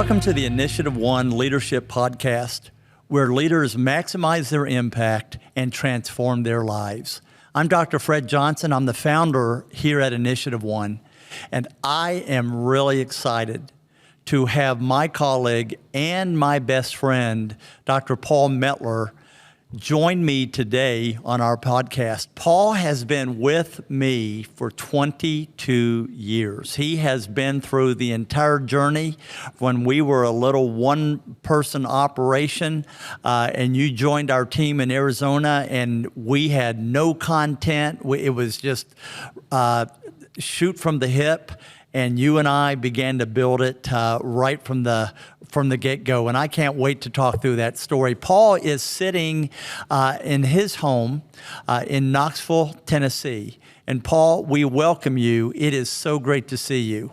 Welcome to the InitiativeOne Leadership Podcast, where leaders maximize their impact and transform their lives. I'm Dr. Fred Johnson. I'm the founder here at InitiativeOne, and I am really excited to have my colleague and my best friend, Dr. Paul Metler, join me today on our podcast. Paul has been with me for 22 years. He has been through the entire journey when we were a little one-person operation, and you joined our team in Arizona, and we had no content. It was just shoot from the hip. And you and I began to build it right from the get-go. And I can't wait to talk through that story. Paul is sitting in his home in Knoxville, Tennessee. And Paul, we welcome you. It is so great to see you.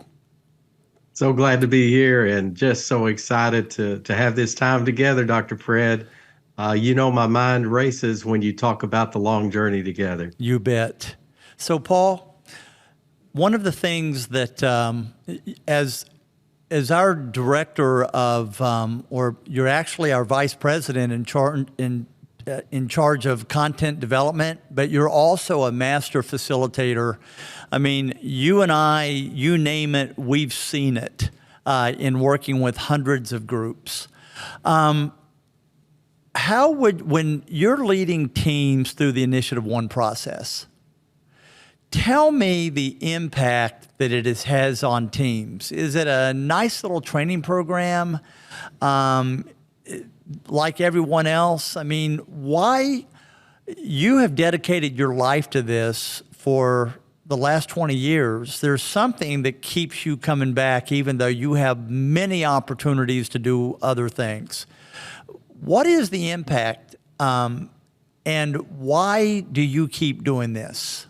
So glad to be here and just so excited to have this time together, Dr. Fred. You know, my mind races when you talk about the long journey together. You bet. So, Paul, one of the things that, as our director of, or you're actually our vice president in charge of content development, but you're also a master facilitator. I mean, you and I, you name it, we've seen it in working with hundreds of groups. When you're leading teams through the InitiativeOne process, tell me the impact that it has on teams. Is it a nice little training program like everyone else? I mean, why you have dedicated your life to this for the last 20 years. There's something that keeps you coming back even though you have many opportunities to do other things. What is the impact and why do you keep doing this?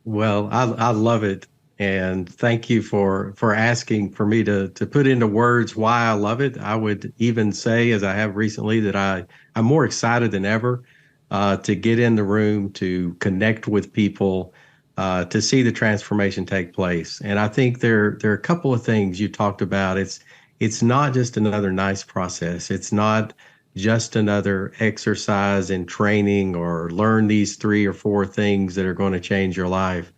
Well, I love it. And thank you for asking for me to put into words why I love it. I would even say, as I have recently, that I'm more excited than ever to get in the room, to connect with people, to see the transformation take place. And I think there are a couple of things you talked about. It's not just another nice process. It's not just another exercise in training or learn these 3 or 4 things that are going to change your life.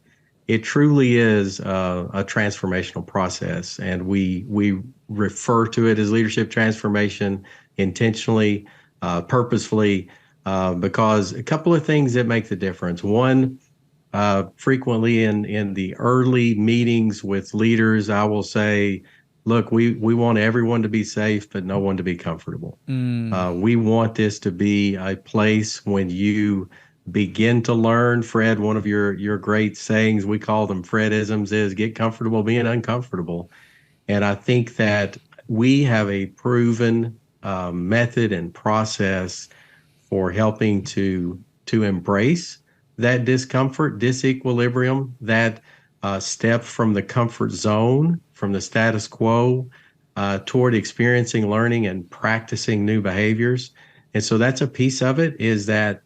It truly is a transformational process, and we refer to it as leadership transformation intentionally, purposefully, because a couple of things that make the difference. One, frequently in the early meetings with leaders, I will say, look, we want everyone to be safe, but no one to be comfortable. We want this to be a place when you begin to learn. Fred, one of your great sayings, we call them Fredisms, is get comfortable being uncomfortable. And I think that we have a proven method and process for helping to embrace that discomfort, disequilibrium, that step from the comfort zone, from the status quo, toward experiencing, learning, and practicing new behaviors. And so that's a piece of it, is that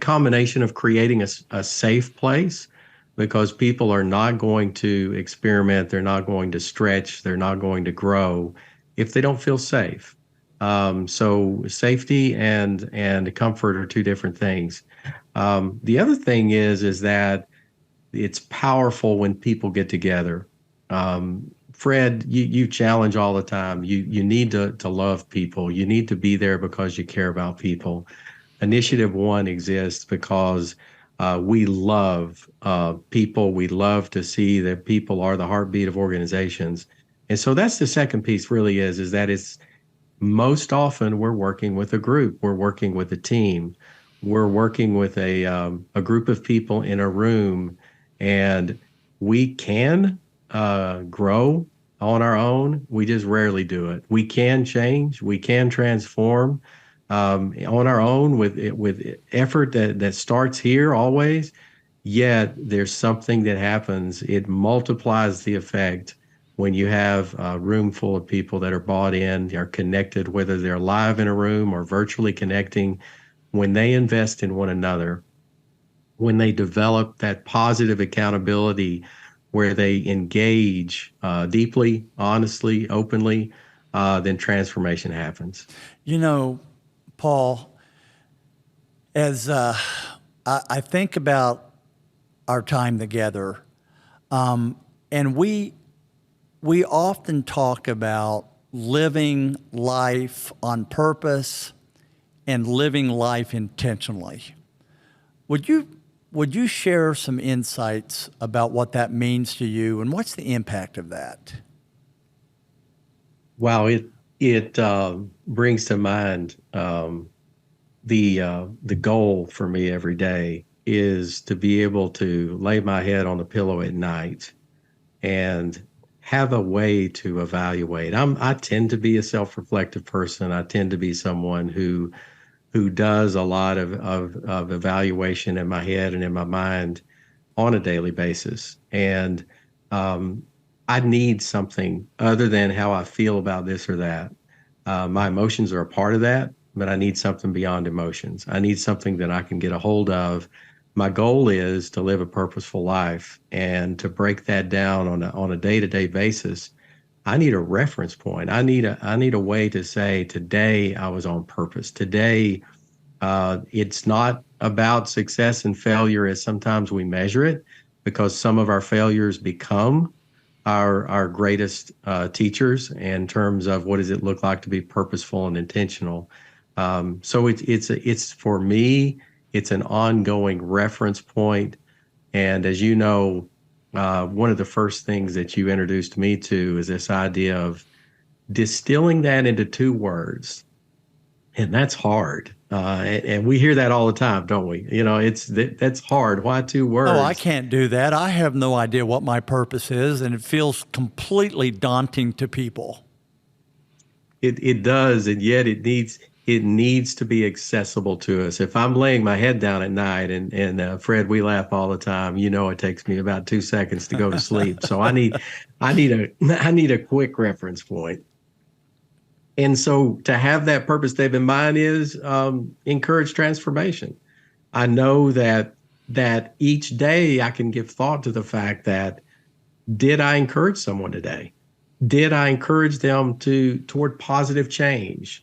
combination of creating a safe place, because people are not going to experiment, they're not going to stretch, they're not going to grow if they don't feel safe. So safety and comfort are 2 different things. The other thing is that it's powerful when people get together. Fred, you challenge all the time. You need to love people. You need to be there because you care about people. InitiativeOne exists because we love people. We love to see that people are the heartbeat of organizations. And so that's the second piece really is that it's most often we're working with a group. We're working with a team. We're working with a group of people in a room, and we can grow on our own. We just rarely do it. We can change. We can transform on our own with effort that starts here always. Yet there's something that happens. It multiplies the effect when you have a room full of people that are bought in, are connected, whether they're live in a room or virtually connecting. When they invest in one another, when they develop that positive accountability where they engage deeply, honestly, openly, then transformation happens. You know, Paul, as I think about our time together, and we often talk about living life on purpose and living life intentionally. Would you share some insights about what that means to you and what's the impact of that? Wow, it brings to mind the goal for me every day is to be able to lay my head on the pillow at night and have a way to evaluate. I tend to be a self-reflective person. I tend to be someone who does a lot of evaluation in my head and in my mind on a daily basis. And um, I need something other than how I feel about this or that. My emotions are a part of that, but I need something beyond emotions. I need something that I can get a hold of. My goal is to live a purposeful life, and to break that down on a day-to-day basis. I need a reference point. I need a way to say today I was on purpose. Today, it's not about success and failure as sometimes we measure it, because some of our failures become our greatest teachers in terms of what does it look like to be purposeful and intentional. So it's for me, it's an ongoing reference point. And as you know, one of the first things that you introduced me to is this idea of distilling that into two words, and that's hard. And we hear that all the time, don't we? That's hard. Why two Oh, I words? can't do that. I have no idea what my purpose is, and it feels completely daunting to people. It does, and yet it needs to be accessible to us. If I'm laying my head down at night, and Fred, we laugh all the time. It takes me about 2 seconds to go to sleep. So I need a quick reference point. And so to have that purpose statement in mind is encourage transformation. I know that each day I can give thought to the fact that, did I encourage someone today? Did I encourage them toward positive change,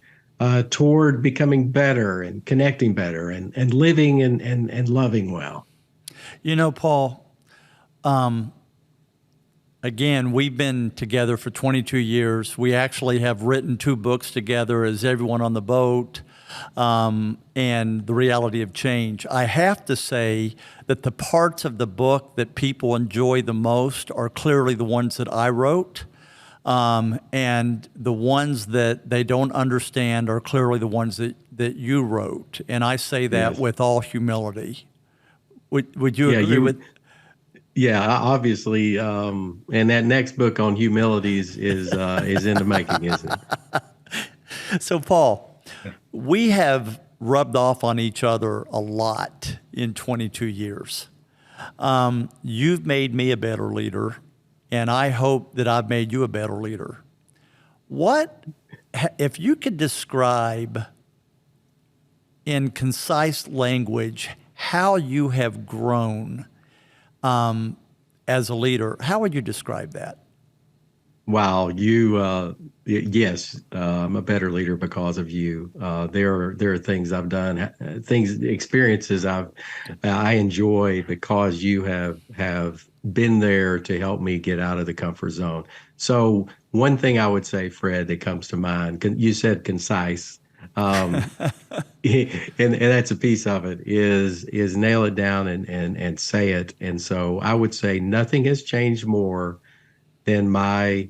toward becoming better and connecting better and living and loving well? Paul, again, we've been together for 22 years. We actually have written 2 books together as Everyone on the Boat, and The Reality of Change. I have to say that the parts of the book that people enjoy the most are clearly the ones that I wrote. And the ones that they don't understand are clearly the ones that you wrote. And I say that Yes. with all humility. Would you Yeah, agree with? yeah, obviously. And that next book on humilities is in the making, isn't it? So, Paul, we have rubbed off on each other a lot in 22 years. You've made me a better leader, and I hope that I've made you a better leader. If you could describe in concise language how you have grown as a leader, how would you describe that? Wow, yes, I'm a better leader because of you. There are things I've done, experiences I enjoy because you have been there to help me get out of the comfort zone. So one thing I would say, Fred, that comes to mind, you said concise, um, and that's a piece of it, is nail it down and say it. And so I would say nothing has changed more than my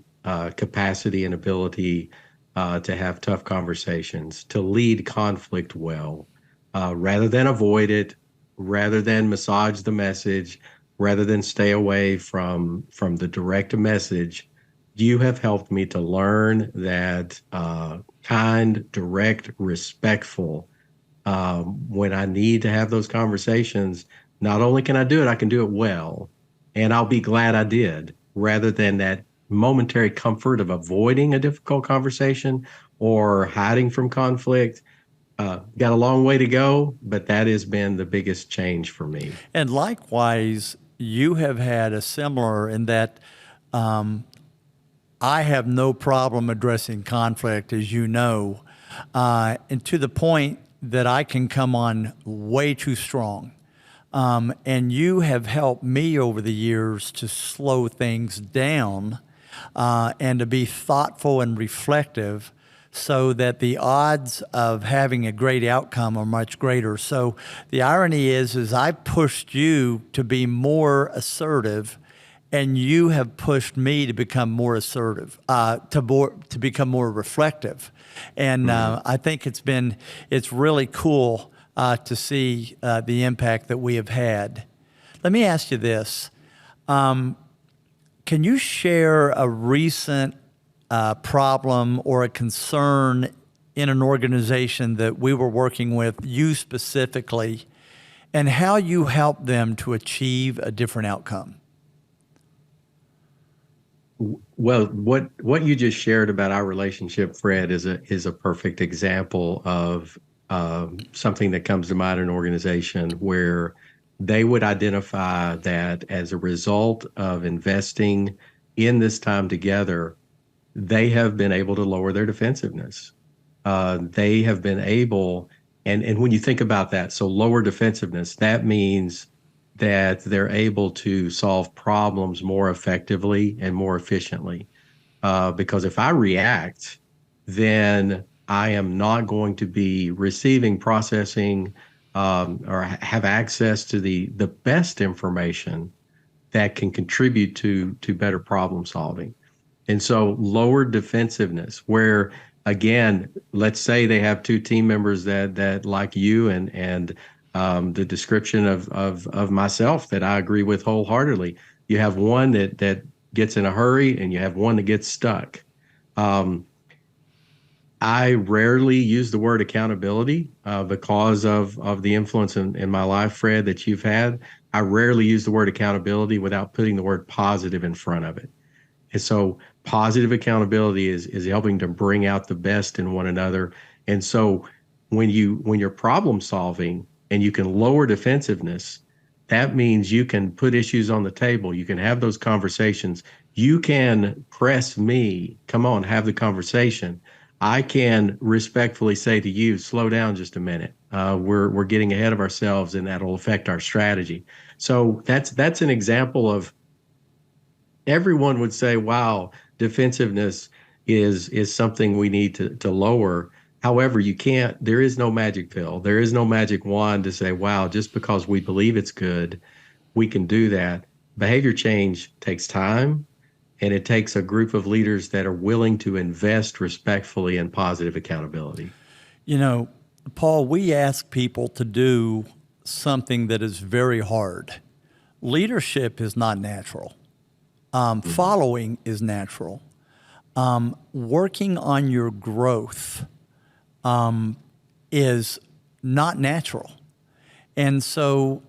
capacity and ability to have tough conversations, to lead conflict well, rather than avoid it, rather than massage the message, rather than stay away from the direct message. You have helped me to learn that kind, direct, respectful, when I need to have those conversations, not only can I do it, I can do it well. And I'll be glad I did, rather than that momentary comfort of avoiding a difficult conversation or hiding from conflict. Got a long way to go, but that has been the biggest change for me. And likewise, you have had a similar in that I have no problem addressing conflict, as you know, and to the point that I can come on way too strong. And you have helped me over the years to slow things down and to be thoughtful and reflective so that the odds of having a great outcome are much greater. So the irony is I pushed you to be more assertive, and you have pushed me to become more assertive, to become more reflective. And I think it's really cool to see the impact that we have had. Let me ask you this. Can you share a recent problem or a concern in an organization that we were working with, you specifically, and how you helped them to achieve a different outcome? Well, what you just shared about our relationship, Fred, is a perfect example of something that comes to mind in an organization where they would identify that as a result of investing in this time together, they have been able to lower their defensiveness. They have been able, and when you think about that, so lower defensiveness, that means that they're able to solve problems more effectively and more efficiently. Because if I react, then I am not going to be receiving, processing, or have access to the best information that can contribute to better problem solving. And so lower defensiveness, where again, let's say they have two team members that like you and the description of myself that I agree with wholeheartedly. You have one that gets in a hurry and you have one that gets stuck. I rarely use the word accountability because of the influence in my life, Fred, that you've had. I rarely use the word accountability without putting the word positive in front of it. And so positive accountability is helping to bring out the best in one another. And so when you're problem solving and you can lower defensiveness, that means you can put issues on the table. You can have those conversations. You can press me, come on, have the conversation. I can respectfully say to you, slow down just a minute. We're getting ahead of ourselves and that'll affect our strategy. So that's an example of everyone would say, wow, defensiveness is something we need to lower. However, there is no magic pill. There is no magic wand to say, wow, just because we believe it's good, we can do that. Behavior change takes time, and it takes a group of leaders that are willing to invest respectfully in positive accountability. You know, Paul, we ask people to do something that is very hard. Leadership is not natural. Following is natural. Working on your growth is not natural. And so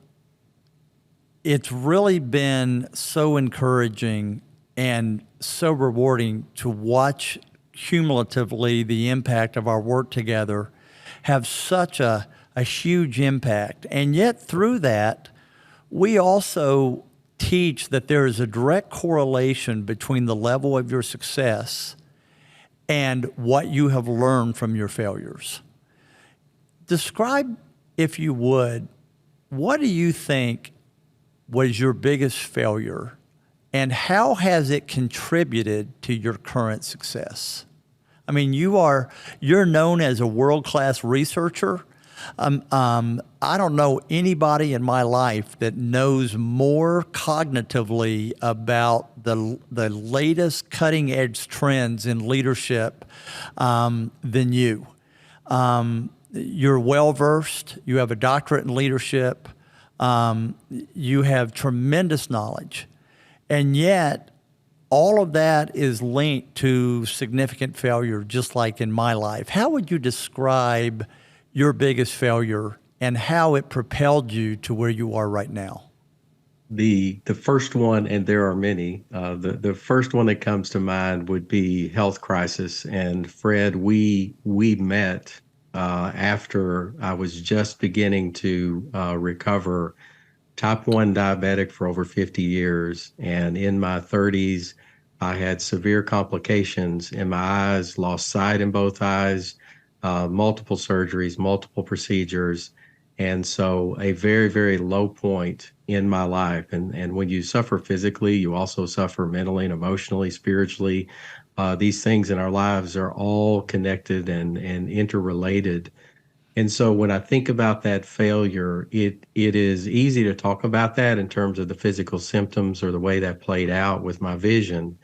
it's really been so encouraging and so rewarding to watch cumulatively the impact of our work together have such a huge impact. And yet through that, we also teach that there is a direct correlation between the level of your success and what you have learned from your failures. Describe, if you would, what do you think was your biggest failure and how has it contributed to your current success? I mean, you're known as a world-class researcher. I don't know anybody in my life that knows more cognitively about the latest cutting-edge trends in leadership than you. You're well-versed. You have a doctorate in leadership. You have tremendous knowledge. And yet, all of that is linked to significant failure, just like in my life. How would you describe your biggest failure and how it propelled you to where you are right now? The first one, and there are many, the first one that comes to mind would be health crisis. And Fred, we met after I was just beginning to recover type 1 diabetic for over 50 years. And in my 30s, I had severe complications in my eyes, lost sight in both eyes, multiple surgeries, multiple procedures. And so a very, very low point in my life. And when you suffer physically, you also suffer mentally and emotionally, spiritually. These things in our lives are all connected and interrelated. And so when I think about that failure, it is easy to talk about that in terms of the physical symptoms or the way that played out with my vision.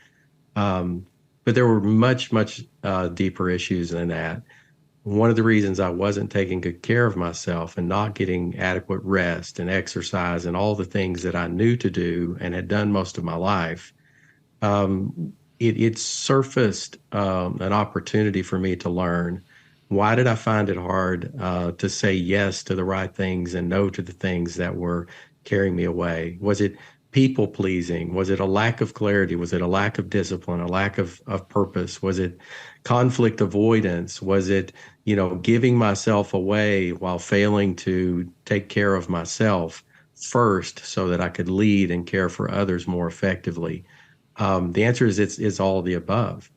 Um, but there were much deeper issues than that. One of the reasons I wasn't taking good care of myself and not getting adequate rest and exercise and all the things that I knew to do and had done most of my life, it surfaced an opportunity for me to learn. Why did I find it hard to say yes to the right things and no to the things that were carrying me away? Was it people pleasing? Was it a lack of clarity? Was it a lack of discipline, a lack of purpose? Was it conflict avoidance? Was it, giving myself away while failing to take care of myself first so that I could lead and care for others more effectively? The answer is it's all of the above.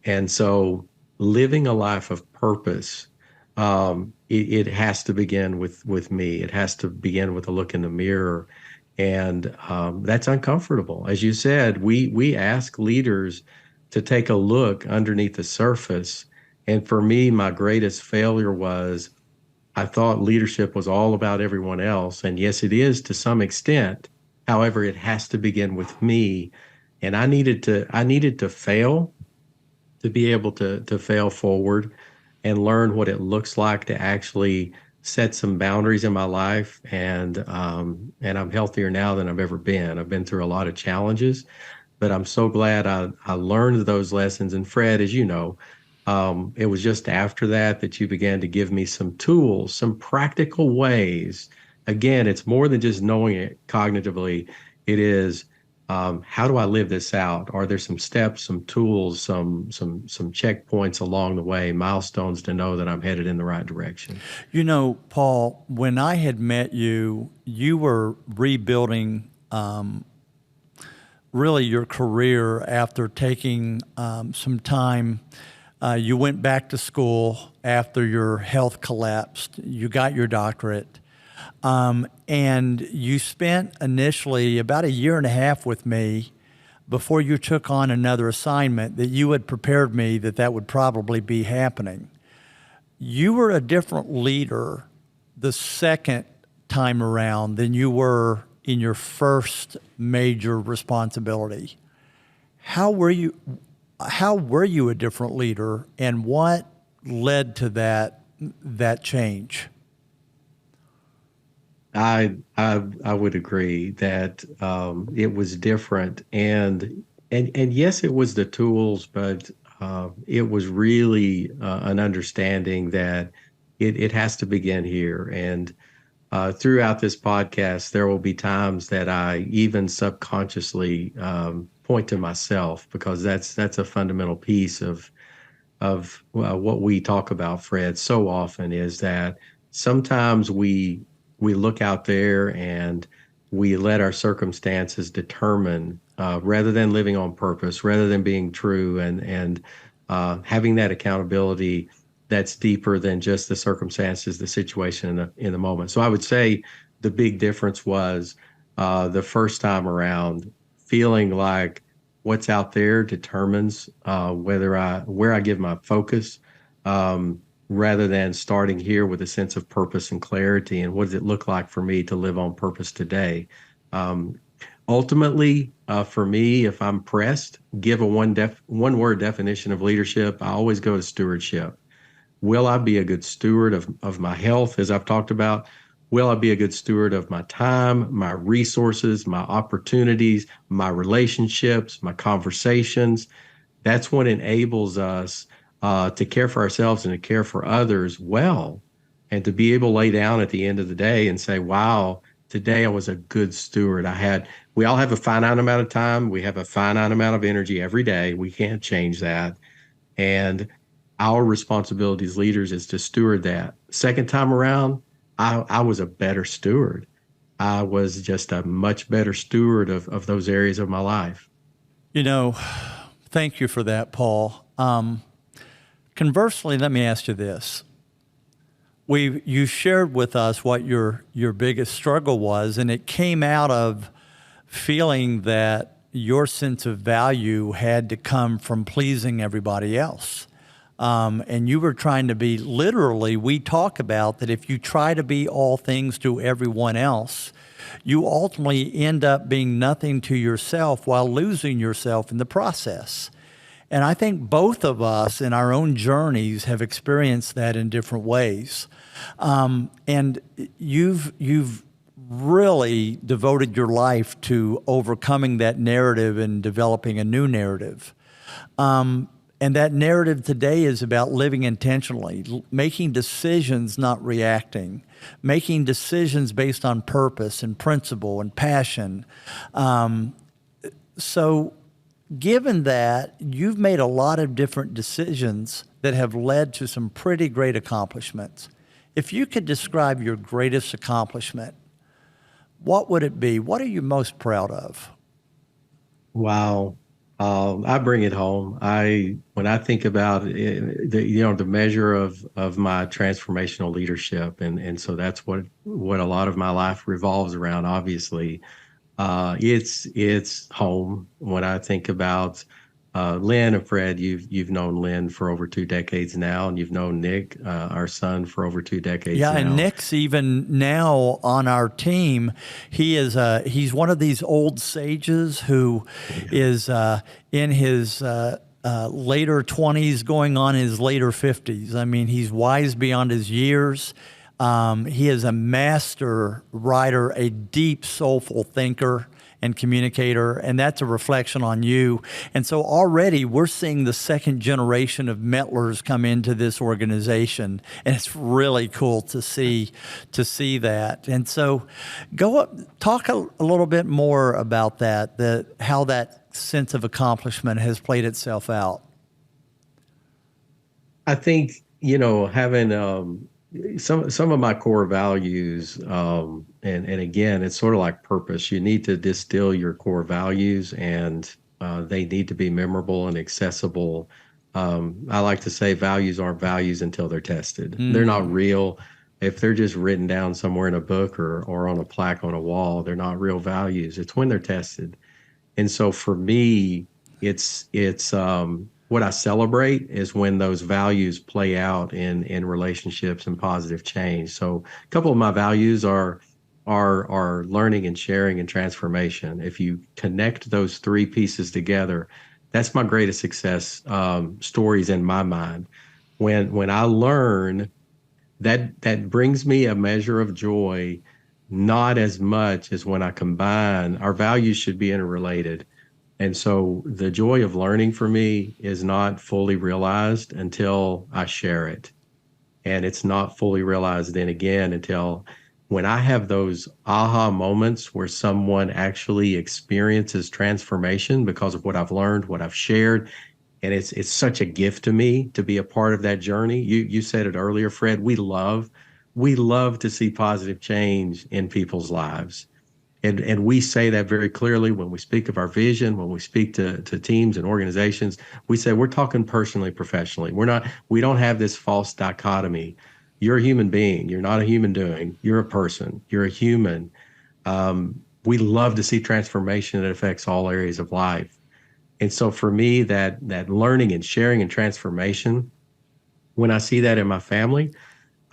And so living a life of purpose, it has to begin with me. It has to begin with a look in the mirror. And that's uncomfortable. As you said, we ask leaders to take a look underneath the surface. And for me, my greatest failure was I thought leadership was all about everyone else. And yes, it is to some extent. However, it has to begin with me. And I needed to fail to be able to fail forward and learn what it looks like to actually set some boundaries in my life. And I'm healthier now than I've ever been. I've been through a lot of challenges, but I'm so glad I learned those lessons. And Fred, as you know, it was just after that you began to give me some tools, some practical ways. Again, it's more than just knowing it cognitively. It is how do I live this out? Are there some steps, some tools, some checkpoints along the way, milestones to know that I'm headed in the right direction? Paul, when I had met you, you were rebuilding really your career after taking some time. You went back to school after your health collapsed. You got your doctorate. And you spent initially about 1.5 years with me before you took on another assignment that you had prepared me that would probably be happening. You were a different leader the second time around than you were in your first major responsibility. How were you a different leader, and what led to that change? I would agree that it was different, and yes, it was the tools, but it was really an understanding that it has to begin here. And throughout this podcast, there will be times that I even subconsciously point to myself, because that's a fundamental piece of what we talk about, Fred, so often, is that sometimes we look out there and we let our circumstances determine, rather than living on purpose, rather than being true and having that accountability that's deeper than just the circumstances, the situation in the moment. So I would say the big difference was the first time around feeling like what's out there determines where I give my focus. Rather than starting here with a sense of purpose and clarity, and what does it look like for me to live on purpose today? Ultimately, for me, if I'm pressed, give a one word definition of leadership, I always go to stewardship. Will I be a good steward of my health, as I've talked about? Will I be a good steward of my time, my resources, my opportunities, my relationships, my conversations? That's what enables us to care for ourselves and to care for others well, and to be able to lay down at the end of the day and say, wow, today I was a good steward. We all have a finite amount of time. We have a finite amount of energy every day. We can't change that. And our responsibility as leaders is to steward that. Second time around, I was a better steward. I was just a much better steward of those areas of my life. You know, thank you for that, Paul. Conversely, let me ask you this. You shared with us what your biggest struggle was, and it came out of feeling that your sense of value had to come from pleasing everybody else. And you were trying to be, literally, we talk about that if you try to be all things to everyone else, you ultimately end up being nothing to yourself while losing yourself in the process. And I think both of us in our own journeys have experienced that in different ways. And you've really devoted your life to overcoming that narrative and developing a new narrative. And that narrative today is about living intentionally, making decisions, not reacting, making decisions based on purpose and principle and passion. So given that, you've made a lot of different decisions that have led to some pretty great accomplishments. If you could describe your greatest accomplishment, what would it be? What are you most proud of? Wow. I bring it home. When I think about it, the measure of my transformational leadership, and so that's what a lot of my life revolves around. Obviously, it's home. When I think about Lynn and Fred, you've known Lynn for over 2 decades now, and you've known Nick, our son, for over 2 decades now. Yeah, and Nick's even now on our team. He's one of these old sages who is in his later 20s, going on his later 50s. I mean, he's wise beyond his years. He is a master writer, a deep, soulful thinker and communicator, and that's a reflection on you. And so already we're seeing the second generation of Metlers come into this organization, and it's really cool to see that. And so talk a little bit more about that, how that sense of accomplishment has played itself out. I think, having some of my core values, and again, it's sort of like purpose. You need to distill your core values, and they need to be memorable and accessible. I like to say values aren't values until they're tested. They're not real. If they're just written down somewhere in a book or on a plaque on a wall, they're not real values. It's when they're tested. And so for me, it's what I celebrate is when those values play out in relationships and positive change. So a couple of my values are learning and sharing and transformation. If you connect those 3 pieces together, that's my greatest success stories in my mind. When I learn, that brings me a measure of joy, not as much as when I combine. Our values should be interrelated. And so the joy of learning for me is not fully realized until I share it. And it's not fully realized then again until when I have those aha moments where someone actually experiences transformation because of what I've learned, what I've shared. And it's such a gift to me to be a part of that journey. You said it earlier, Fred, we love to see positive change in people's lives. And we say that very clearly when we speak of our vision, when we speak to teams and organizations. We say we're talking personally, professionally. We don't have this false dichotomy. You're a human being. You're not a human doing. You're a person. You're a human. We love to see transformation that affects all areas of life. And so for me, that learning and sharing and transformation, when I see that in my family,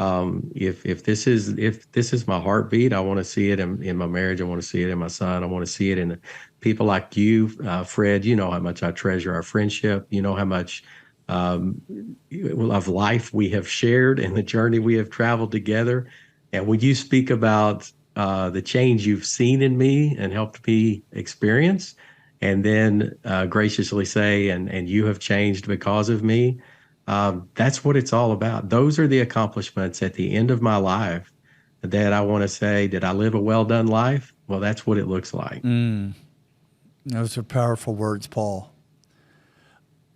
if this is my heartbeat, I want to see it in my marriage. I want to see it in my son. I want to see it in people like you, Fred. You know how much I treasure our friendship. You know how much of life we have shared and the journey we have traveled together. And when you speak about the change you've seen in me and helped me experience, and then graciously say, and you have changed because of me. That's what it's all about. Those are the accomplishments at the end of my life that I want to say, did I live a well done life? Well, that's what it looks like. Those are powerful words, Paul.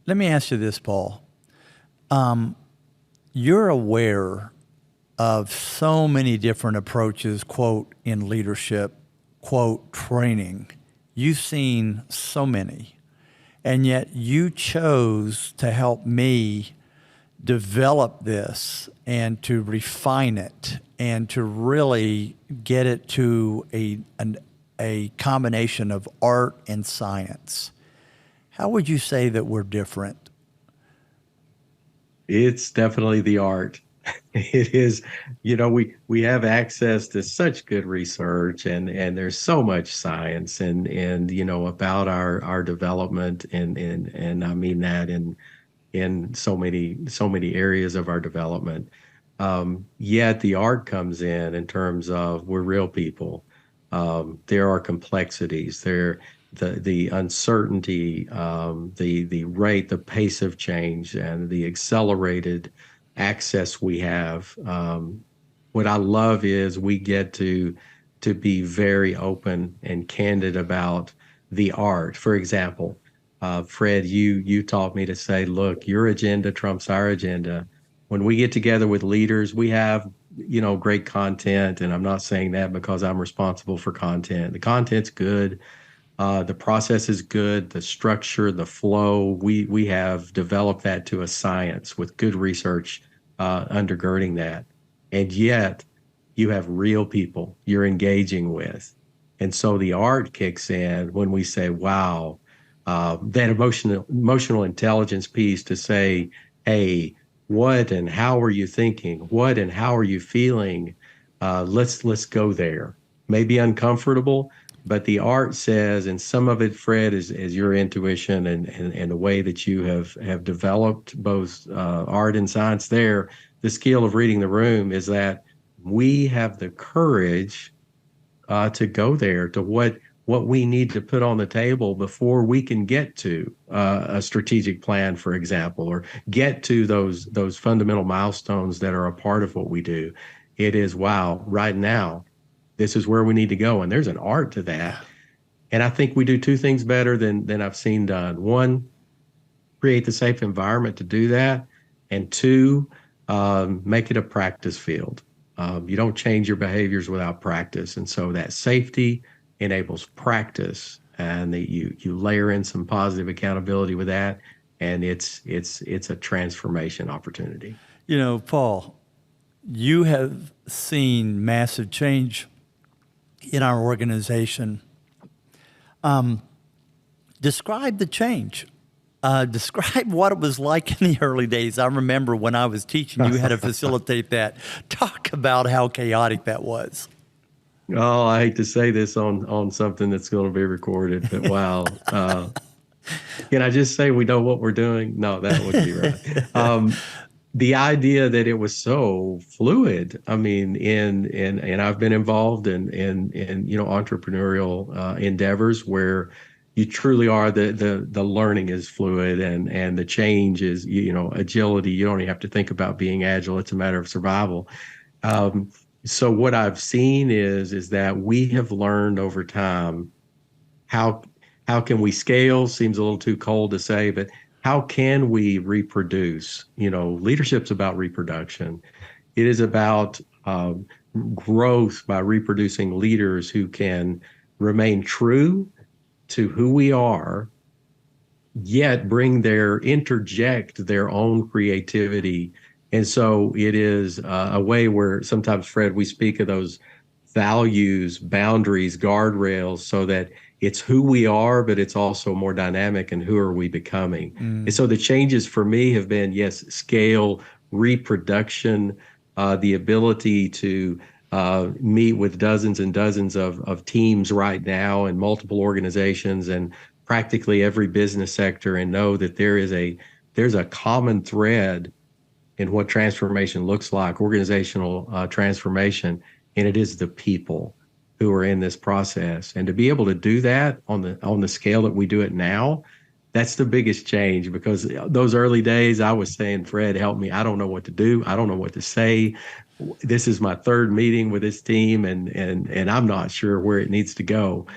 Let me ask you this, Paul. You're aware of so many different approaches, quote, in leadership, quote, training. You've seen so many, and yet you chose to help me develop this and to refine it and to really get it to a combination of art and science. How would you say that we're different? It's definitely the art. It is, we have access to such good research and there's so much science and about our development and I mean that in so many areas of our development. Yet the art comes in terms of we're real people. There are complexities. The uncertainty, the rate, the pace of change, and the accelerated access we have. What I love is we get to be very open and candid about the art. For example, Fred, you taught me to say, look, your agenda trumps our agenda. When we get together with leaders, we have great content, and I'm not saying that because I'm responsible for content. The content's good. The process is good, the structure, the flow. We have developed that to a science with good research undergirding that. And yet you have real people you're engaging with. And so the art kicks in when we say, wow, that emotional intelligence piece to say, hey, what and how are you thinking? What and how are you feeling? Let's go there. Maybe uncomfortable, but the art says, and some of it, Fred, is your intuition and the way that you have developed both art and science there. The skill of reading the room is that we have the courage to go there to what we need to put on the table before we can get to a strategic plan, for example, or get to those fundamental milestones that are a part of what we do. It is, wow, right now, this is where we need to go. And there's an art to that. And I think we do two things better than I've seen done. One, create the safe environment to do that. And two, make it a practice field. You don't change your behaviors without practice. And so that safety enables practice, and that you layer in some positive accountability with that. And it's a transformation opportunity. Paul, you have seen massive change in our organization. Describe the change. Describe what it was like in the early days. I remember when I was teaching, you had to facilitate that. Talk about how chaotic that was. Oh, I hate to say this on something that's going to be recorded, but wow. Can I just say we know what we're doing? No, that wouldn't be right. The idea that it was so fluid. I mean, and I've been involved in entrepreneurial endeavors where you truly are the learning is fluid and the change is agility. You don't even have to think about being agile. It's a matter of survival. So what I've seen is that we have learned over time how can we scale? Seems a little too cold to say, but how can we reproduce? Leadership's about reproduction. It is about growth by reproducing leaders who can remain true to who we are, yet interject their own creativity. And so it is a way where sometimes, Fred, we speak of those values, boundaries, guardrails, so that it's who we are, but it's also more dynamic and who are we becoming. And so the changes for me have been, yes, scale, reproduction, the ability to meet with dozens and dozens of teams right now in multiple organizations and practically every business sector, and know that there's a common thread in what transformation looks like, organizational transformation, and it is the people who are in this process. And to be able to do that on the scale that we do it now, that's the biggest change, because those early days I was saying, Fred, help me. I don't know what to do. I don't know what to say. This is my third meeting with this team and I'm not sure where it needs to go.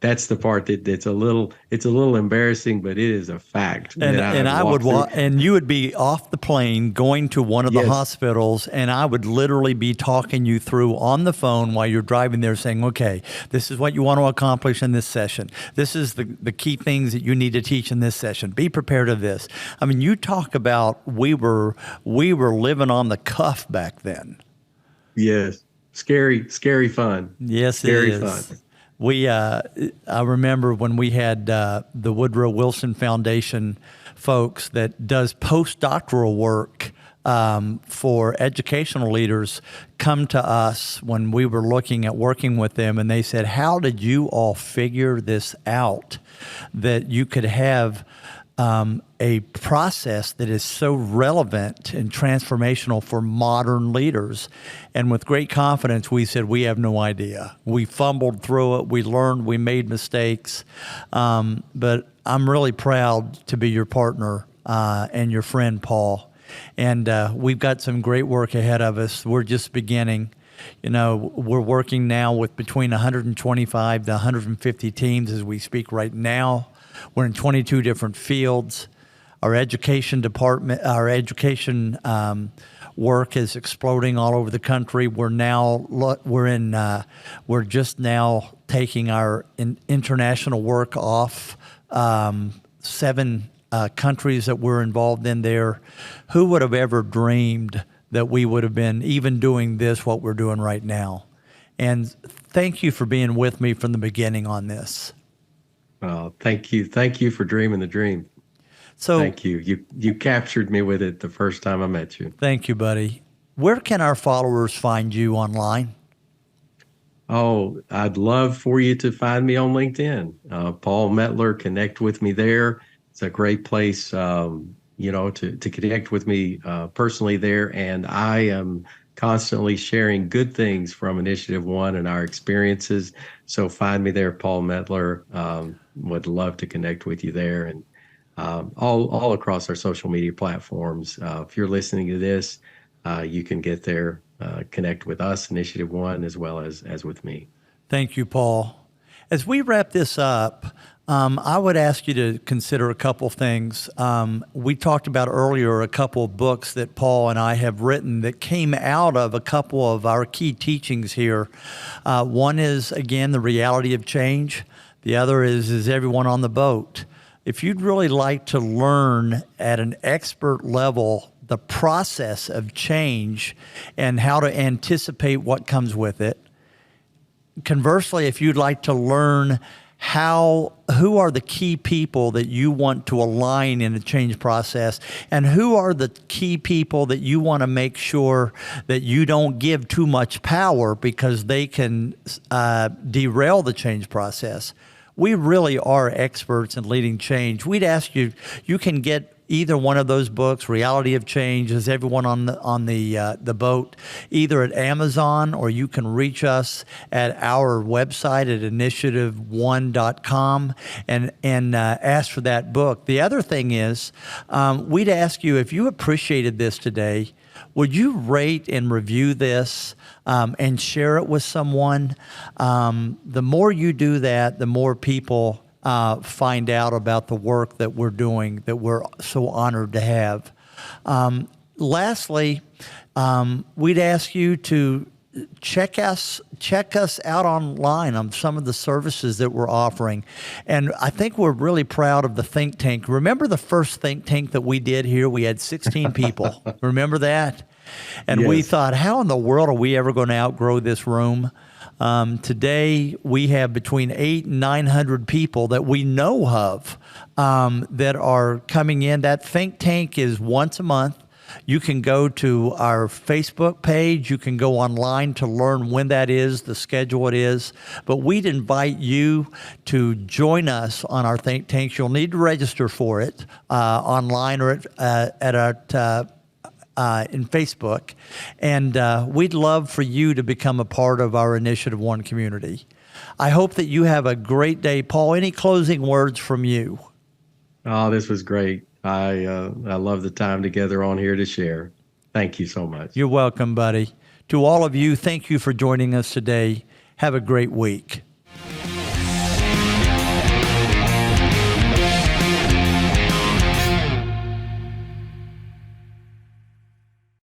that's the part that's it's a little embarrassing, but it is a fact And that I and have I would walked through. and you would be off the plane going to one of the Yes. hospitals, and I would literally be talking you through on the phone while you're driving there, saying, "Okay, this is what you want to accomplish in this session. This is the key things that you need to teach in this session. Be prepared of this." I mean, you talk about we were living on the cuff back then. Yes. Scary fun. Yes, Scary it is. fun. I remember when we had the Woodrow Wilson Foundation folks that does postdoctoral work for educational leaders come to us when we were looking at working with them, and they said, "How did you all figure this out, that you could have a process that is so relevant and transformational for modern leaders?" And with great confidence, we said, "We have no idea. We fumbled through it. We learned. We made mistakes." But I'm really proud to be your partner and your friend, Paul. And we've got some great work ahead of us. We're just beginning. You know, we're working now with between 125 to 150 teams as we speak right now. We're in 22 different fields. Our education department, our education work is exploding all over the country. We're just now taking our international work off 7 countries that we're involved in there. Who would have ever dreamed that we would have been even doing this, what we're doing right now? And thank you for being with me from the beginning on this. Thank you. Thank you for dreaming the dream. So Thank you. You captured me with it the first time I met you. thank you, buddy. Where can our followers find you online? Oh, I'd love for you to find me on LinkedIn. Paul Metler, connect with me there. It's a great place, to connect with me personally there. And I am constantly sharing good things from Initiative One and our experiences. So find me there, Paul Metler. Would love to connect with you there, and all across our social media platforms. If you're listening to this, you can get there, connect with us, Initiative One, as well as with me. Thank you, Paul. As we wrap this up, I would ask you to consider a couple things. We talked about earlier a couple of books that Paul and I have written that came out of a couple of our key teachings here. One is, again, the reality of change. The other is everyone on the boat? If you'd really like to learn at an expert level the process of change and how to anticipate what comes with it. Conversely, if you'd like to learn who are the key people that you want to align in a change process, and who are the key people that you want to make sure that you don't give too much power because they can derail the change process. We really are experts in leading change. We'd ask you can get either one of those books, Reality of Change, Is Everyone on the Boat, either at Amazon, or you can reach us at our website at InitiativeOne.com and ask for that book. The other thing is, we'd ask you, if you appreciated this today, would you rate and review this and share it with someone? The more you do that, the more people find out about the work that we're doing, that we're so honored to have. Lastly, we'd ask you to check us out online on some of the services that we're offering. And I think we're really proud of the think tank. Remember the first think tank that we did here? We had 16 people. Remember that? And we thought, how in the world are we ever going to outgrow this room? Today, we have between 800 and 900 people that we know of that are coming in. That think tank is once a month. You can go to our Facebook page. You can go online to learn when that is, the schedule it is. But we'd invite you to join us on our think tanks. You'll need to register for it online or at our in Facebook, and we'd love for you to become a part of our Initiative One community. I hope that you have a great day. Paul, any closing words from you? Oh, this was great. I love the time together on here to share. Thank you so much. You're welcome, buddy. To all of you, thank you for joining us today. Have a great week.